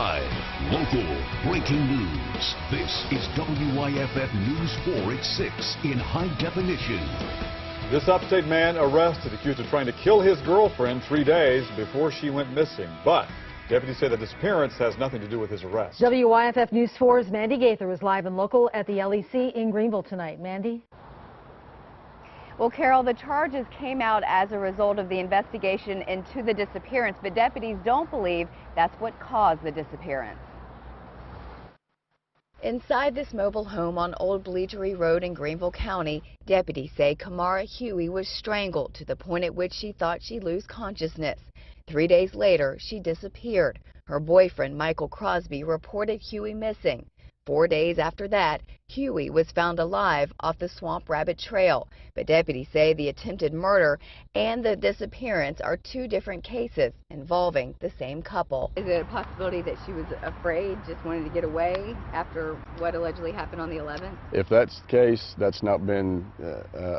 Live, local, breaking news. This is WYFF News 4 at 6 in high definition. This upstate man arrested, accused of trying to kill his girlfriend 3 days before she went missing. But deputies say the disappearance has nothing to do with his arrest. WYFF News 4's Mandy Gaither was live and local at the LEC in Greenville tonight. Mandy? Well, Carol, the charges came out as a result of the investigation into the disappearance, but deputies don't believe that's what caused the disappearance. Inside this mobile home on Old Bleachery Road in Greenville County, deputies say Kamara Huey was strangled to the point at which she thought she'd lose consciousness. 3 days later, she disappeared. Her boyfriend, Michael Crosby, reported Huey missing. 4 days after that, Huey was found alive off the Swamp Rabbit Trail. But deputies say the attempted murder and the disappearance are two different cases involving the same couple. Is it a possibility that she was afraid, just wanted to get away after what allegedly happened on the 11th? If that's the case, that's not been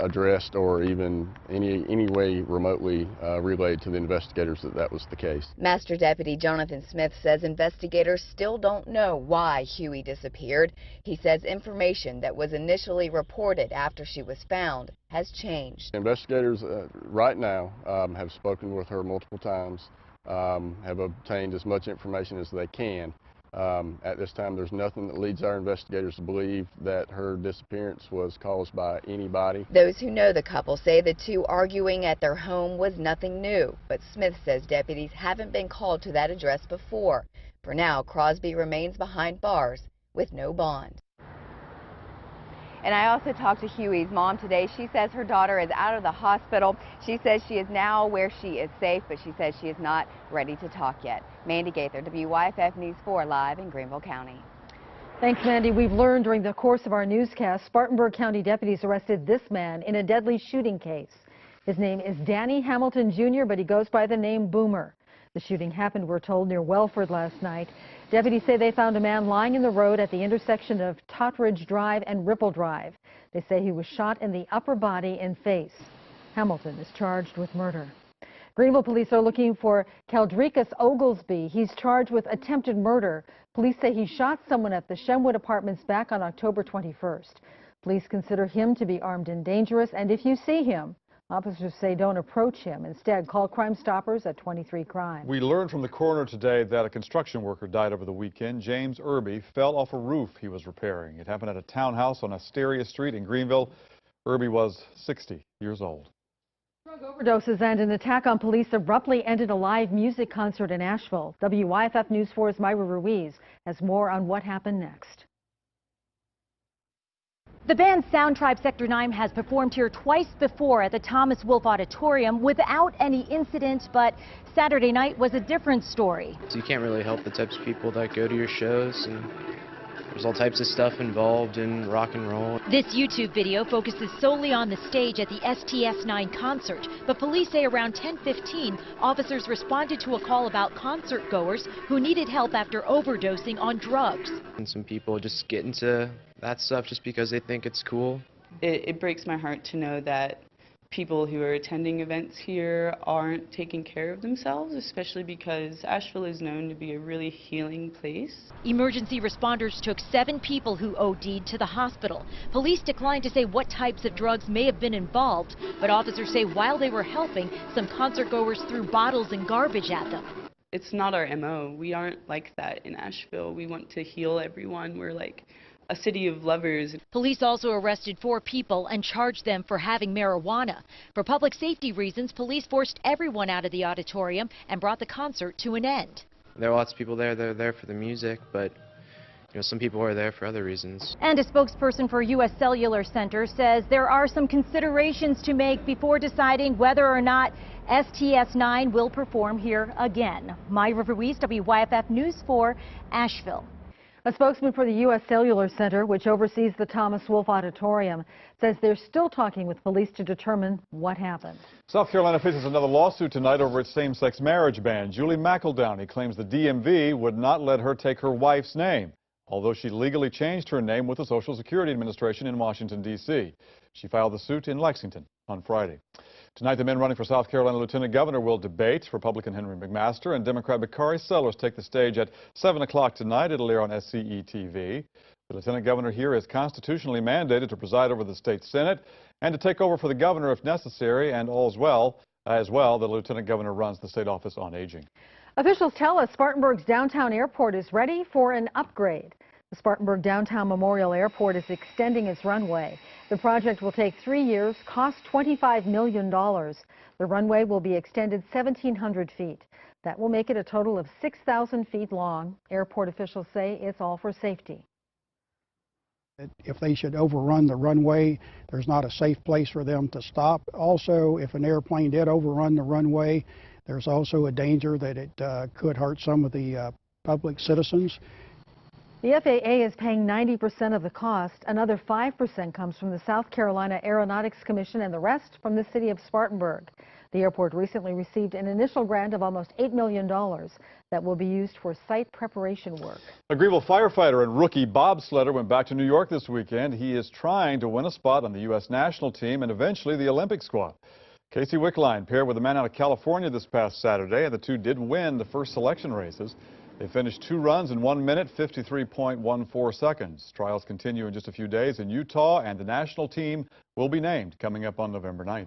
addressed or even any way remotely relayed to the investigators that was the case. Master Deputy Jonathan Smith says investigators still don't know why Huey disappeared. He says information that was initially reported after she was found has changed. Investigators right now have spoken with her multiple times, have obtained as much information as they can. At this time, there's nothing that leads our investigators to believe that her disappearance was caused by anybody. Those who know the couple say the two arguing at their home was nothing new, but Smith says deputies haven't been called to that address before. For now, Crosby remains behind bars with no bond. And I also talked to Huey's mom today. She says her daughter is out of the hospital. She says she is now where she is safe, but she says she is not ready to talk yet. Mandy Gaither, WYFF News 4, live in Greenville County. Thanks, Mandy. We've learned during the course of our newscast, Spartanburg County deputies arrested this man in a deadly shooting case. His name is Danny Hamilton Jr., but he goes by the name Boomer. The shooting happened, we're told, near Welford last night. Deputies say they found a man lying in the road at the intersection of Totteridge Drive and Ripple Drive. They say he was shot in the upper body and face. Hamilton is charged with murder. Greenville police are looking for Caldricus Oglesby. He's charged with attempted murder. Police say he shot someone at the Shenwood Apartments back on October 21st. Police consider him to be armed and dangerous, and if you see him, officers say don't approach him. Instead, call Crime Stoppers at 23 Crime. We learned from the coroner today that a construction worker died over the weekend. James Irby fell off a roof he was repairing. It happened at a townhouse on Asteria Street in Greenville. Irby was 60 years old. Drug overdoses and an attack on police abruptly ended a live music concert in Asheville. WYFF News 4's Myra Ruiz has more on what happened next. The band Sound Tribe Sector 9 has performed here twice before at the Thomas Wolfe Auditorium without any incident, but Saturday night was a different story. So you can't really help the types of people that go to your shows, and there's all types of stuff involved in rock and roll. This YouTube video focuses solely on the stage at the STS-9 concert, but police say around 10:15, officers responded to a call about concert goers who needed help after overdosing on drugs. And some people just get into that stuff just because they think it's cool. It breaks my heart to know that people who are attending events here aren't taking care of themselves, especially because Asheville is known to be a really healing place. Emergency responders took 7 people who OD'd to the hospital. Police declined to say what types of drugs may have been involved, but officers say while they were helping, some concert goers threw bottles and garbage at them. It's not our MO. We aren't like that in Asheville. We want to heal everyone. We're like a city of lovers. Police also arrested 4 people and charged them for having marijuana. For public safety reasons, police forced everyone out of the auditorium and brought the concert to an end. There are lots of people there that are there for the music, but some people are there for other reasons. And a spokesperson for U.S. Cellular Center says there are some considerations to make before deciding whether or not STS-9 will perform here again. Myra Ruiz, WYFF News 4, Asheville. A spokesman for the U.S. Cellular Center, which oversees the Thomas Wolfe Auditorium, says they're still talking with police to determine what happened. South Carolina faces another lawsuit tonight over its same-sex marriage ban. Julie McEldowney claims the DMV would not let her take her wife's name, although she legally changed her name with the Social Security Administration in Washington, D.C. She filed the suit in Lexington on Friday. Tonight, the men running for South Carolina Lieutenant Governor will debate. Republican Henry McMaster and Democrat Bakari Sellers take the stage at 7 o'clock tonight. It'll air on SCE-TV. The Lieutenant Governor here is constitutionally mandated to preside over the state Senate and to take over for the governor if necessary, and as well, the Lieutenant Governor runs the State Office on Aging. Officials tell us Spartanburg's downtown airport is ready for an upgrade. The Spartanburg Downtown Memorial Airport is extending its runway. The project will take 3 years, cost $25 million. The runway will be extended 1,700 feet. That will make it a total of 6,000 feet long. Airport officials say it's all for safety. If they should overrun the runway, there's not a safe place for them to stop. Also, if an airplane did overrun the runway, there's also a danger that it could hurt some of the public citizens. The FAA is paying 90% of the cost. Another 5% comes from the South Carolina Aeronautics Commission and the rest from the city of Spartanburg. The airport recently received an initial grant of almost $8 million that will be used for site preparation work. A Greenville firefighter and rookie bobsledder went back to New York this weekend. He is trying to win a spot on the U.S. national team and eventually the Olympic squad. Casey Wickline paired with a man out of California this past Saturday, and the two did win the first selection races. They finished 2 runs in 1 minute, 53.14 seconds. Trials continue in just a few days in Utah, and the national team will be named coming up on November 9th.